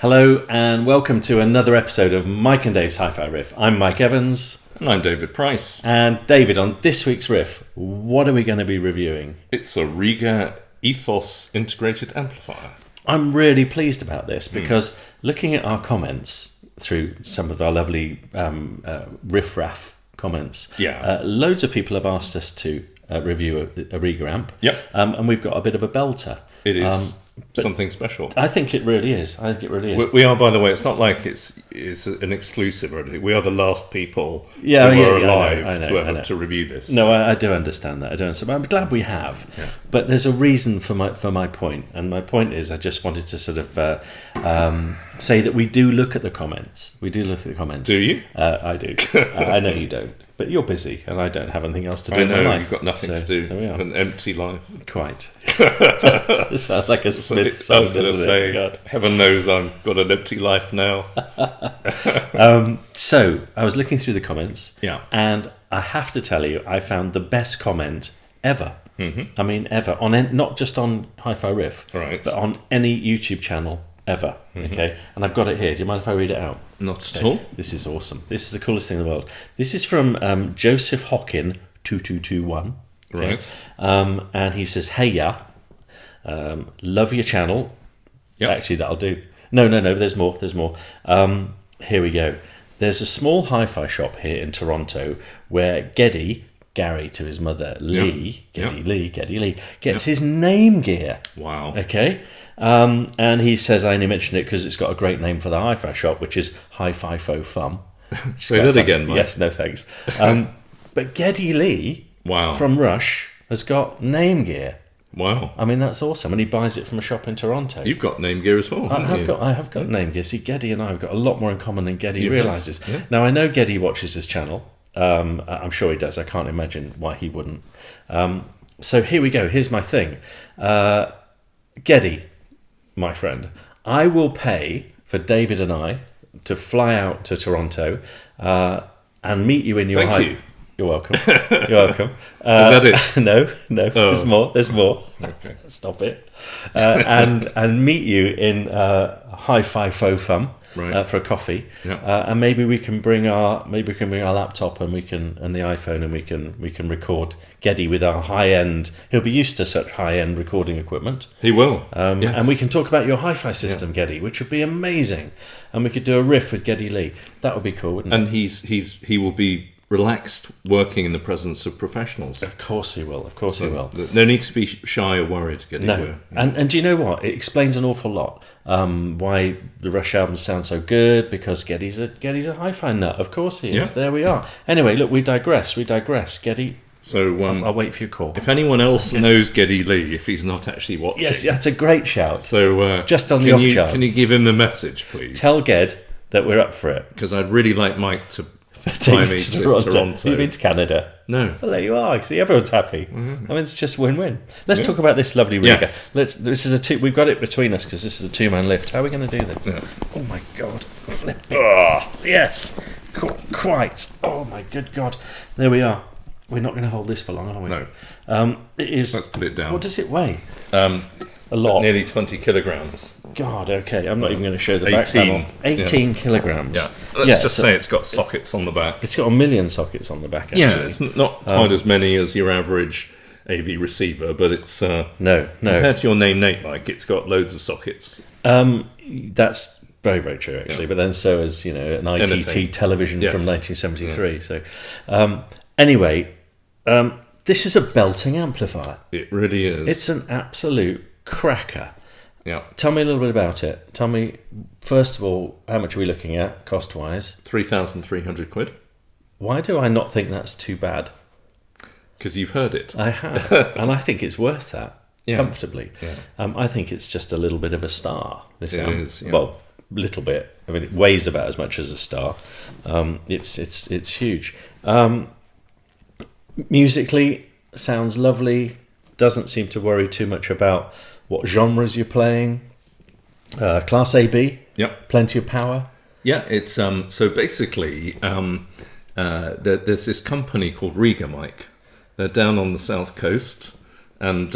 Hello and welcome to another episode of Mike and Dave's Hi-Fi Riff. I'm Mike Evans. And I'm David Price. And David, on this week's riff, what are we going to be reviewing? It's a Rega Aethos integrated amplifier. I'm really pleased about this because looking at our comments through some of our lovely riff-raff comments, loads of people have asked us to review a Rega amp. Yep. And we've got a bit of a belter. It is something special. I think it really is. We are, by the way, it's not like it's an exclusive or anything. We are the last people who are alive to review this. No, I do understand that. But I'm glad we have. Yeah. But there's a reason for my point. And my point is I just wanted to sort of say that we do look at the comments. We do look at the comments. Do you? I do. I know you don't. But you're busy, and I don't have anything else to do in my life. You've got nothing to do. There we are. An empty life. Quite. It sounds like a Smith song, I was going to say, God. heaven knows I've got an empty life now. So, I was looking through the comments, yeah, and I have to tell you, I found the best comment ever. Mm-hmm. I mean, ever. Not just on Hi-Fi Riff, right, but on any YouTube channel ever. Mm-hmm. Okay, and I've got it here. Do you mind if I read it out? Not at all. This is awesome. This is the coolest thing in the world. This is from Joseph Hockin 2221. Okay? Right. And he says, "Hey ya, love your channel." Yep. Actually, that'll do. No. There's more. Here we go. There's a small hi-fi shop here in Toronto where Geddy, Gary to his mother, Lee, Geddy Lee, gets his name gear. Wow. Okay. And he says, I only mentioned it because it's got a great name for the hi-fi shop, which is Hi-Fi Faux Fum. Say that again, Mike. Yes, no thanks. But Geddy Lee from Rush has got name gear. Wow. I mean, that's awesome. And he buys it from a shop in Toronto. You've got name gear as well. I have got name gear. See, Geddy and I have got a lot more in common than Geddy realises. Yeah. Now, I know Geddy watches this channel. I'm sure he does. I can't imagine why he wouldn't. So here we go. Here's my thing. Geddy, my friend, I will pay for David and I to fly out to Toronto and meet you in your Thank you. You're welcome. You're welcome. Is that it? No. Oh. There's more. Okay. Stop it. And meet you in Hi-Fi Faux Fum for a coffee. Yeah. And maybe we can bring our laptop and the iPhone and we can record Geddy with our high-end. He'll be used to such high-end recording equipment. He will. Yes. And we can talk about your hi-fi system, Geddy, which would be amazing. And we could do a riff with Geddy Lee. That would be cool, wouldn't it? And he will be relaxed working in the presence of professionals. Of course he will. He will. No need to be shy or worried. Geddy. No. And do you know what? It explains an awful lot. Why the Rush albums sound so good, because Geddy's a hi-fi nut. Of course he is. Yeah. There we are. Anyway, look, we digress. Geddy, so I'll wait for your call. If anyone else knows Geddy Lee, if he's not actually watching, yes, that's a great shout. So just on the off chance, can you give him the message, please? Tell Ged that we're up for it, because I'd really like Mike to fly me to Toronto. You've been to Canada? No. Well, there you are. See, everyone's happy. Mm-hmm. I mean, it's just win-win. Let's talk about this lovely Rega. Yeah. We've got it between us because this is a two-man lift. How are we going to do this? Yeah. Oh my God! Flip. Oh, yes. Quite. Oh my good God! There we are. We're not going to hold this for long, are we? No. It is. Let's put it down. What does it weigh? A lot. Nearly 20 kilograms. God, okay. I'm not even going to show the back panel. 18 kilograms. Yeah. Let's just say it's got sockets on the back. It's got a million sockets on the back, actually. Yeah, it's not quite as many as your average AV receiver, but it's... No. Compared to your name, Mike, it's got loads of sockets. That's very, very true, actually. Yeah. But then so is, an ITT television from 1973. Yeah. So, anyway, this is a belting amplifier. It really is. It's an absolute cracker. Yeah. Tell me a little bit about it. Tell me, first of all, how much are we looking at, cost-wise? 3,300 quid. Why do I not think that's too bad? Because you've heard it. I have. And I think it's worth that, comfortably. Yeah. I think it's just a little bit of a star. This it amp. is, yeah. Well, little bit. I mean, it weighs about as much as a star. It's huge. Musically, sounds lovely. Doesn't seem to worry too much about what genres you're playing. Class AB. Yep. Plenty of power. Yeah, it's so basically there's this company called Rega, Mike. They're down on the south coast, and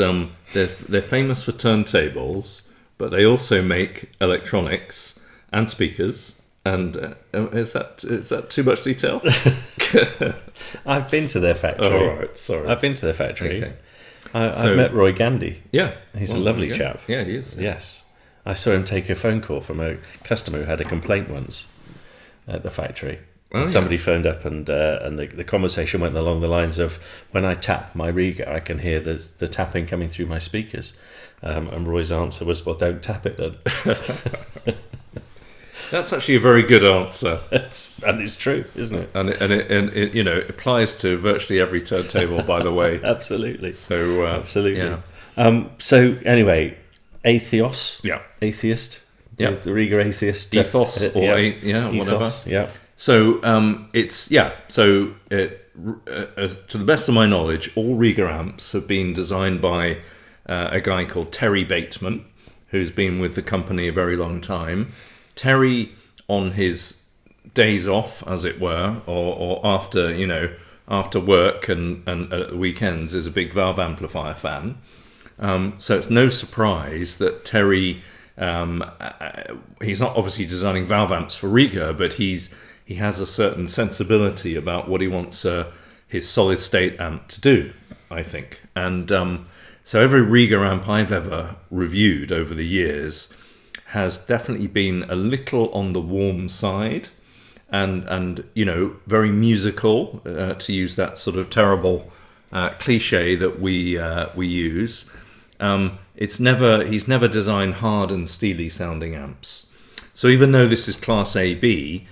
they're famous for turntables, but they also make electronics, and speakers. And is that too much detail? I've been to their factory. Oh, all right, sorry. I've been to their factory. Okay. I've met Roy Gandy. Yeah. He's a lovely chap. Yeah, he is. Yeah. Yes. I saw him take a phone call from a customer who had a complaint once at the factory. And somebody phoned up, and the conversation went along the lines of, when I tap my Rega, I can hear the tapping coming through my speakers. And Roy's answer was, well, don't tap it then. That's actually a very good answer. And it's true, isn't it? And it you know, applies to virtually every turntable, by the way. Absolutely. So absolutely. Yeah. So anyway, Aethos. Yeah. Atheist. Yeah. The Rega Atheist. Ethos or whatever. Ethos, yeah. So So to the best of my knowledge, all Rega amps have been designed by a guy called Terry Bateman, who's been with the company a very long time. Terry, on his days off, as it were, or after work and weekends, is a big valve amplifier fan. So it's no surprise that Terry, he's not obviously designing valve amps for Rega, but he has a certain sensibility about what he wants his solid state amp to do, I think. And so every Rega amp I've ever reviewed over the years has definitely been a little on the warm side, and very musical, to use that sort of terrible cliche that we use. He's never designed hard and steely sounding amps. So even though this is Class AB,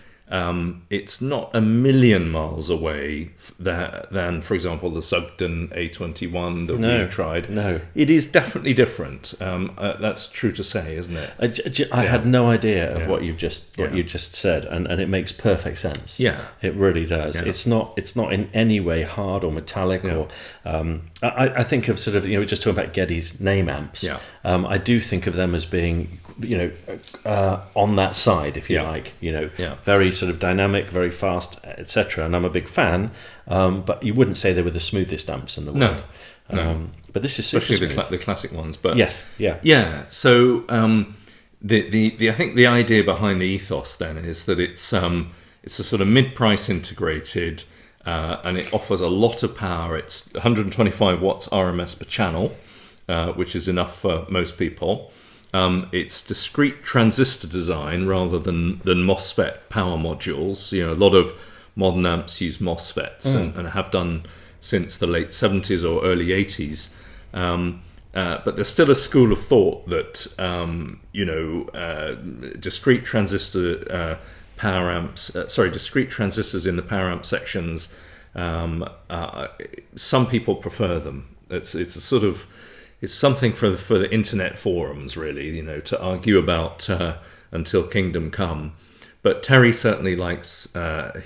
it's not a million miles away than, for example, the Sugden A21 that we've tried. No, it is definitely different. That's true to say, isn't it? I had no idea of what you just said, and it makes perfect sense. Yeah, it really does. Yeah. It's not in any way hard or metallic or. I think of sort of just talking about Geddy's name amps. Yeah. I do think of them as being on that side, if you like. Very sort of dynamic, very fast, etc. And I'm a big fan, but you wouldn't say they were the smoothest amps in the world. No. But this is super especially smooth. the classic ones. But yes, yeah. So the I think the idea behind the Ethos then is that it's a sort of mid-price integrated, and it offers a lot of power. It's 125 watts RMS per channel, which is enough for most people. It's discrete transistor design rather than MOSFET power modules. A lot of modern amps use MOSFETs and have done since the late 70s or early 80s. But there's still a school of thought that discrete transistor power amps, discrete transistors in the power amp sections. Some people prefer them. It's a sort of. It's something for the internet forums, really, to argue about until kingdom come. But Terry certainly likes that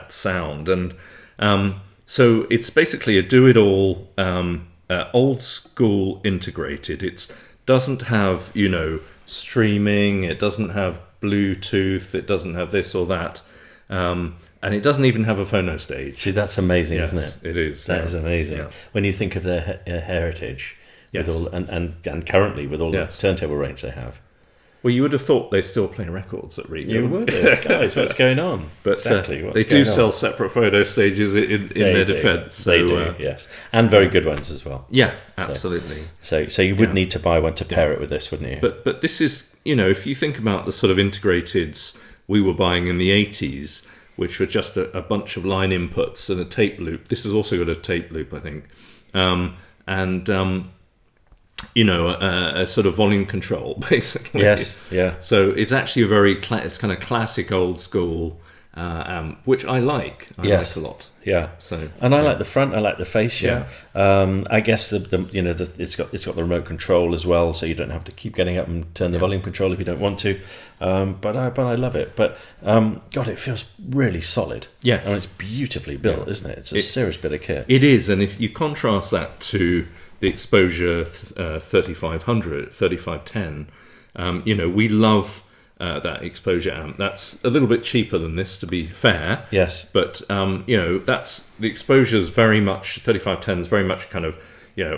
sound, and so it's basically a do-it-all, old school integrated. It doesn't have streaming. It doesn't have Bluetooth. It doesn't have this or that. And it doesn't even have a phono stage. See, that's amazing, isn't it? It is. That is amazing. Yeah. When you think of their heritage, with all, and currently with all the turntable range they have. Well, you would have thought they still play records at Rega. You would have. Guys, what's going on? But they do sell separate photo stages in their defence. So, they do, yes. And very good ones as well. Yeah, absolutely. So you would need to buy one to pair it with this, wouldn't you? But this is, if you think about the sort of integrateds we were buying in the 80s, which were just a bunch of line inputs and a tape loop. This has also got a tape loop, I think. A sort of volume control, basically. Yes, yeah. So it's actually a very it's kind of classic old school amp, which I like. I like a lot. Yeah. So I like the front. I like the fascia. I guess it's got the remote control as well, so you don't have to keep getting up and turn the volume control if you don't want to. But I love it. But God, it feels really solid. Yes. And it's beautifully built, isn't it? It's a serious bit of kit. It is, and if you contrast that to the Exposure 3510, we love. That Exposure amp. That's a little bit cheaper than this, to be fair. Yes. But that's the Exposure's very much 3510 is very much kind of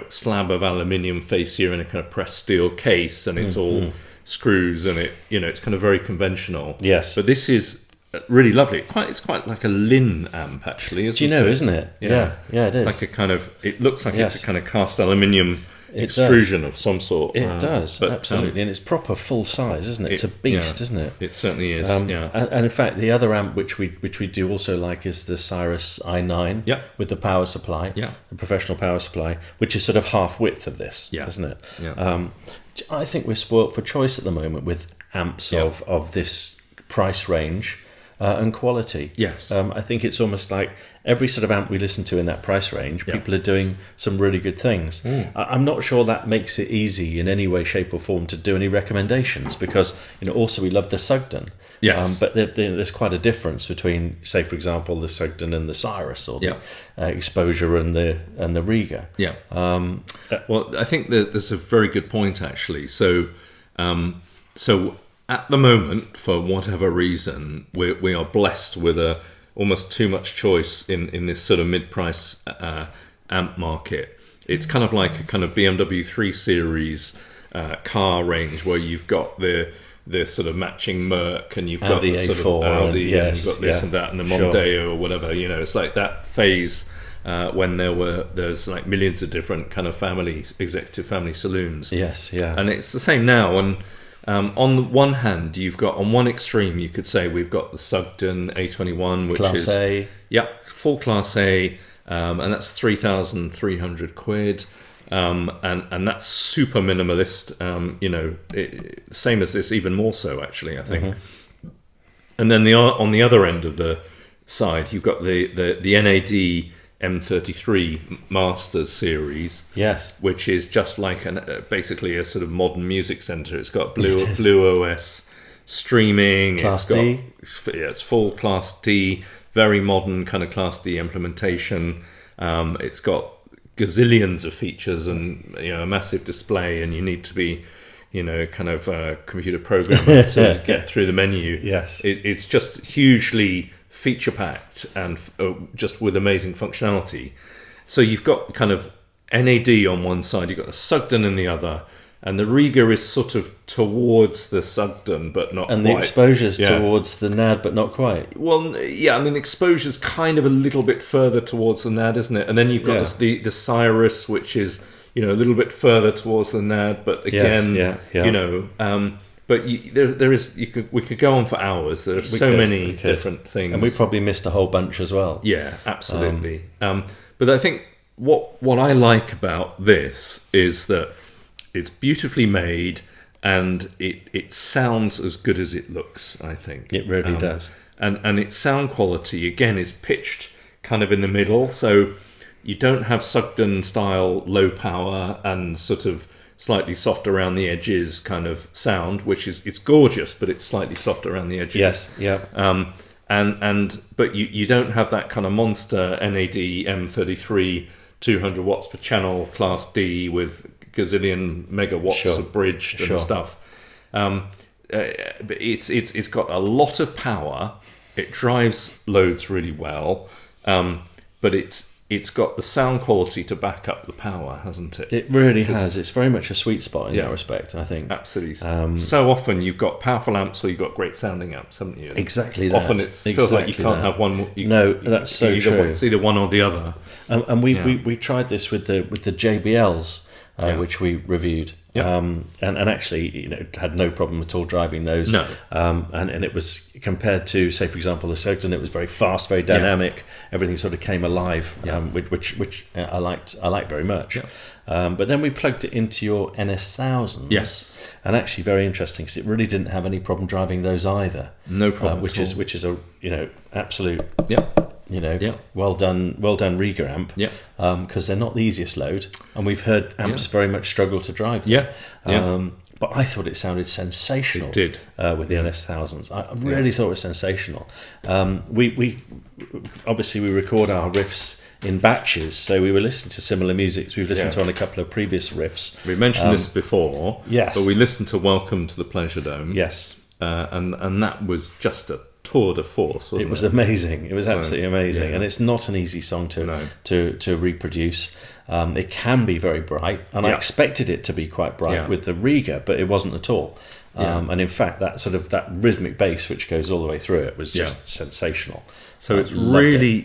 slab of aluminium fascia in a kind of pressed steel case, and it's all screws, and it's kind of very conventional. Yes. But this is really lovely. It's quite like a Lin amp, actually, isn't it? Isn't it? Yeah, it is. It's like a kind of, it looks like Yes. it's a kind of cast aluminium extrusion of some sort. It does, absolutely. And it's proper full size, isn't it? It's a beast, isn't it? It certainly is, And in fact, the other amp which we do also like is the Cyrus i9 with the power supply, the professional power supply, which is sort of half width of this, isn't it? Yeah. I think we're spoilt for choice at the moment with amps of this price range and quality. Yes. I think it's almost like every sort of amp we listen to in that price range, people are doing some really good things. I'm not sure that makes it easy in any way, shape or form to do any recommendations, because also we love the Sugden. Yes. But there's quite a difference between, say, for example, the Sugden and the Cyrus, or the Exposure and the Rega. Yeah. Well, I think that there's a very good point, actually. So at the moment, for whatever reason, we are blessed with almost too much choice in this sort of mid-price amp market. It's kind of like a kind of BMW 3 Series car range, where you've got the sort of matching Merc, and you've got Audi the sort A4 of Audi, and, and you've got this and that, and the Mondeo or whatever. It's like that phase when there's like millions of different kind of executive family saloons. Yes, yeah. And it's the same now. And on the one hand, you've got, on one extreme, you could say we've got the Sugden A21, which Class is A. Full Class A, and that's 3,300 quid. And that's super minimalist. Same as this, even more so, actually, I think. Mm-hmm. And then on the other end of the side, you've got the NAD M33 Masters series, which is just like basically a sort of modern music center. It's got Blue OS streaming. Class D. It's full Class D, very modern kind of Class D implementation. It's got gazillions of features and a massive display, and you need to be kind of a computer programmer to get through the menu. Yes, it's just hugely feature packed and just with amazing functionality. So you've got kind of NAD on one side, you've got the Sugden in the other, and the Rega is sort of towards the Sugden but not and quite. The Exposure's towards the NAD but not quite. Well, yeah, I mean, the Exposure's kind of a little bit further towards the NAD, isn't it? And then you've got the Cyrus, which is a little bit further towards the NAD, but again, but we could go on for hours. There's so many different things, and we probably missed a whole bunch as well. Yeah, absolutely. But I think what I like about this is that it's beautifully made, and it sounds as good as it looks, I think. It really does. And its sound quality, again, is pitched kind of in the middle. So you don't have Sugden style low power and sort of slightly soft around the edges kind of sound, which it's gorgeous, but it's slightly soft around the edges. Yes, yeah. But you don't have that kind of monster NAD M33 200 watts per channel Class D with gazillion megawatts of bridged and stuff. But it's got a lot of power. It drives loads really well, but it's got the sound quality to back up the power, hasn't it? It really has. It's very much a sweet spot in that respect, I think. Absolutely. So often you've got powerful amps or you've got great sounding amps, haven't you? Exactly that. Often it feels like you can't have one. That's so true. It's either one or the other. And we tried this with the JBLs, which we reviewed. And actually, had no problem at all driving those. No. And it was compared to, say, for example, the Sugden. It was very fast, very dynamic. Everything sort of came alive, which I liked very much. But then we plugged it into your NS1000s. Yes. And actually, very interesting, because it really didn't have any problem driving those either. No problem. Which is a absolute. Yeah. Well done Rega amp. Yeah. Because they're not the easiest load, and we've heard amps very much struggle to drive them. But I thought it sounded sensational. It did with the NS1000s. I really thought it was sensational. We obviously we record our riffs in batches, so we were listening to similar music. We've listened to on a couple of previous riffs. We mentioned this before. Yes. But we listened to Welcome to the Pleasure Dome. Yes. And that was just a tour de force, wasn't it? It was amazing. It was absolutely amazing. And it's not an easy song to reproduce. It can be very bright, and I expected it to be quite bright with the Rega, but it wasn't at all. Yeah. And in fact, that rhythmic bass which goes all the way through it was just sensational. So it's really,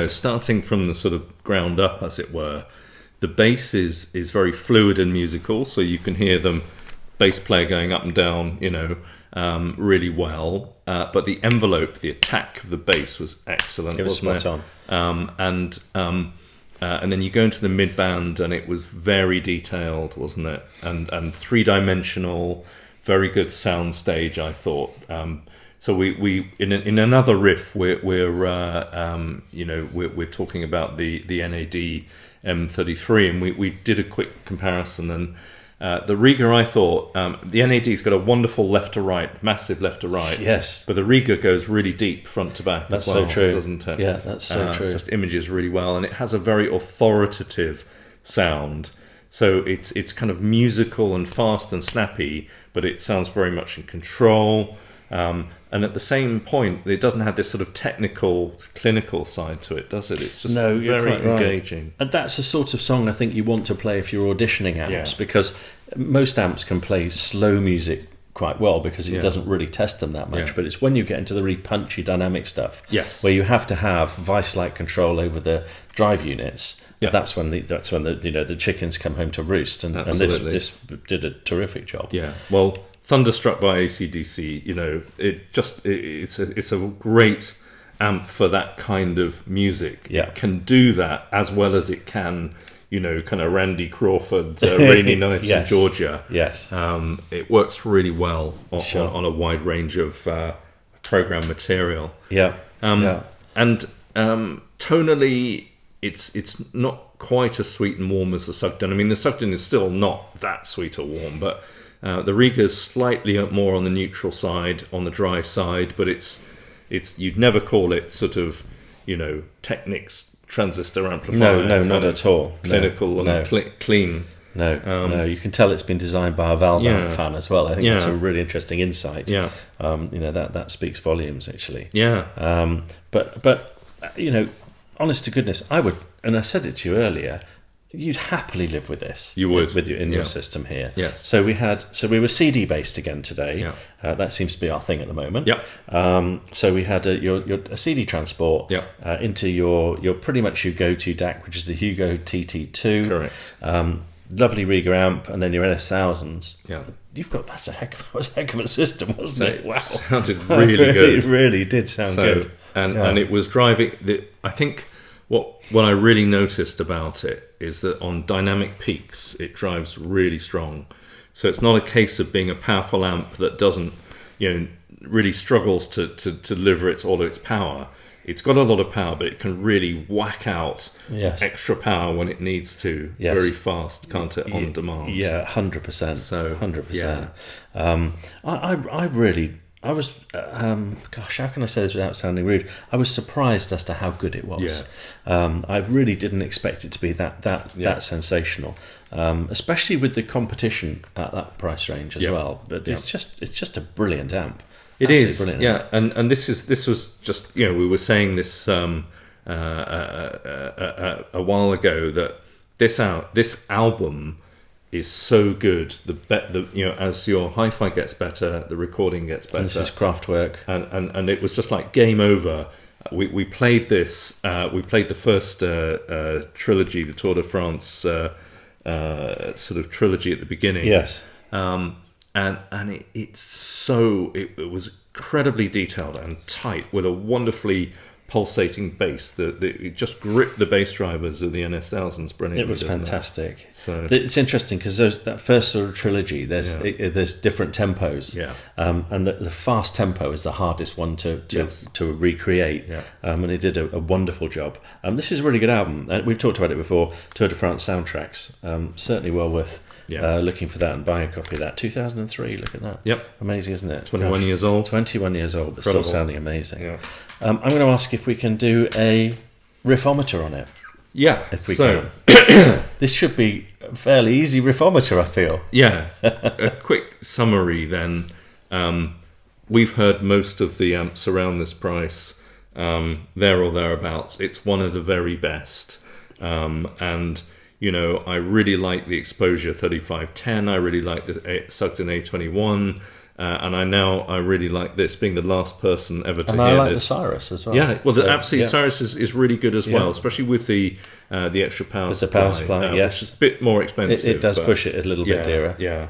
starting from the sort of ground up, as it were, the bass is very fluid and musical, so you can hear them, bass player going up and down, really well. But the envelope, the attack of the bass was excellent. It was spot on. And then you go into the mid band, and it was very detailed, wasn't it? And three-dimensional, very good sound stage, I thought. So we in another riff, we're talking about the NAD M33, and we did a quick comparison, and the Rega, I thought, the NAD's got a wonderful left to right, massive left to right. Yes. But the Rega goes really deep front to back. That's as well, so true, doesn't it? Yeah, that's so true. Just images really well, and it has a very authoritative sound. So it's kind of musical and fast and snappy, but it sounds very much in control. And at the same point, it doesn't have this sort of technical, clinical side to it, does it? It's just very engaging. And that's the sort of song I think you want to play if you're auditioning amps, because most amps can play slow music quite well because it doesn't really test them that much. But it's when you get into the really punchy dynamic stuff, where you have to have vice-like control over the drive units. That's when the chickens come home to roost, and this did a terrific job. Yeah, well, Thunderstruck by AC/DC, it's a great amp for that kind of music. Yeah. It can do that as well as it can, kind of Randy Crawford, Rainy Night in Georgia. Yes. It works really well on a wide range of program material. Yeah. And tonally, it's not quite as sweet and warm as the Sugden. I mean, the Sugden is still not that sweet or warm, but the Rega is slightly more on the neutral side, on the dry side, but it's you'd never call it sort of, Technics transistor amplifier. No, not at all. Clinical and clean. No, you can tell it's been designed by a Valve amp fan as well. I think that's a really interesting insight. Yeah. That speaks volumes, actually. Yeah. But honest to goodness, I would, and I said it to you earlier, you'd happily live with this. You would with you in your system here. Yes. So we were CD based again today. Yeah. That seems to be our thing at the moment. Yeah. So we had a CD transport. Into your pretty much your go-to DAC, which is the Hugo TT2. Correct. Lovely Rega amp, and then your NS1000s. Yeah. That's a heck of a system, wasn't it? Wow. Sounded really good. It really did sound good. And it was driving. I think what I really noticed about it is that on dynamic peaks, it drives really strong. So it's not a case of being a powerful amp that doesn't, really struggles to deliver all of its power. It's got a lot of power, but it can really whack out extra power when it needs to, very fast, can't it, on demand? Yeah, 100%. So 100%. I was, how can I say this without sounding rude? I was surprised as to how good it was. I really didn't expect it to be that sensational, especially with the competition at that price range as well. But it's just a brilliant amp. It is, brilliant. And this was just, we were saying this a while ago, that this album is so good. As your hi-fi gets better, the recording gets better. And this is Kraftwerk, and it was just like game over. We played this. We played the first trilogy, the Tour de France sort of trilogy at the beginning. Yes. And it was incredibly detailed and tight, with a wonderfully pulsating bass. It just gripped the bass drivers of the NS1000s brilliantly. It was fantastic. So it's interesting because that first sort of trilogy, there's different tempos. And the fast tempo is the hardest one to recreate. And it did a wonderful job. This is a really good album. We've talked about it before. Tour de France soundtracks, certainly well worth looking for that and buying a copy of that. 2003, look at that. Amazing, isn't it? 21 years old. 21 years old, but Incredible. still sounding amazing. I'm going to ask if we can do a riffometer on it. If we can. This should be a fairly easy riffometer, I feel. A quick summary then. We've heard most of the amps around this price, there or thereabouts. It's one of the very best. And I really like the Exposure 3510. I really like the Sugden A21. And I really like this, being the last person ever to and hear I like this. the Cyrus as well. Yeah, well, So, absolutely, Cyrus is really good as well, especially with the extra power With the supply. power supply, yes. Which is a bit more expensive. It does but- push it a little bit dearer. Yeah.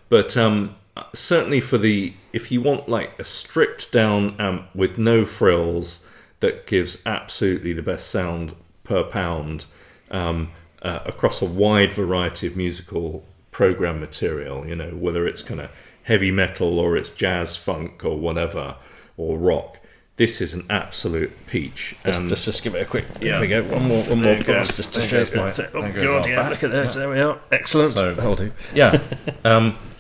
But certainly if you want like a stripped down amp with no frills that gives absolutely the best sound per pound across a wide variety of musical program material, whether it's kind of heavy metal or it's jazz funk or whatever, or rock, this is an absolute peach. Just give it a quick. Yeah. There we go. One more pause just to show my. Oh God! Yeah, look at this. There we are. Excellent. So- That'll do. Yeah.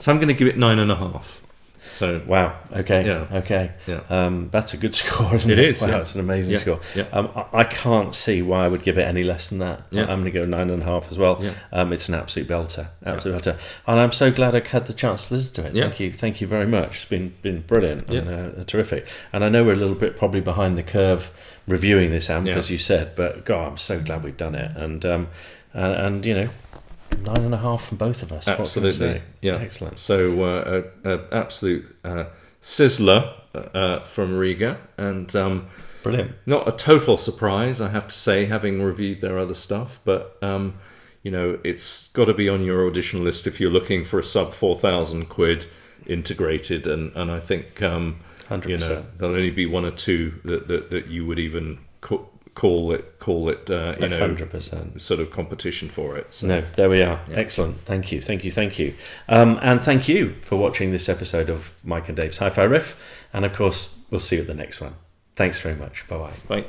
So I'm going to give it 9.5. So Wow. Okay. Yeah. Okay. Yeah. That's a good score, isn't It it? is, Wow, yeah. it's an amazing Yeah, score. yeah. I can't see why I would give it any less than that. Yeah. I'm going to go 9.5 as well. Yeah. It's an absolute belter. Belter. And I'm so glad I had the chance to listen to it. Yeah. Thank you very much. It's been brilliant Yeah. and terrific. And I know we're a little bit probably behind the curve reviewing this amp, Yeah. as you said, but God, I'm so glad we've done it. And 9.5 from both of us. What can I absolutely. say? Yeah. Excellent. So absolute sizzler from Riga, and Brilliant. not a total surprise, I have to say, having reviewed their other stuff, but it's got to be on your audition list if you're looking for a sub 4,000 quid integrated, and I think 100%. there'll only be one or two that you would even call it 100%. sort of competition for it. So. No, there we are. Yeah. Excellent. Thank you. And thank you for watching this episode of Mike and Dave's Hi-Fi Riff. And of course, we'll see you at the next one. Thanks very much. Bye-bye. Bye.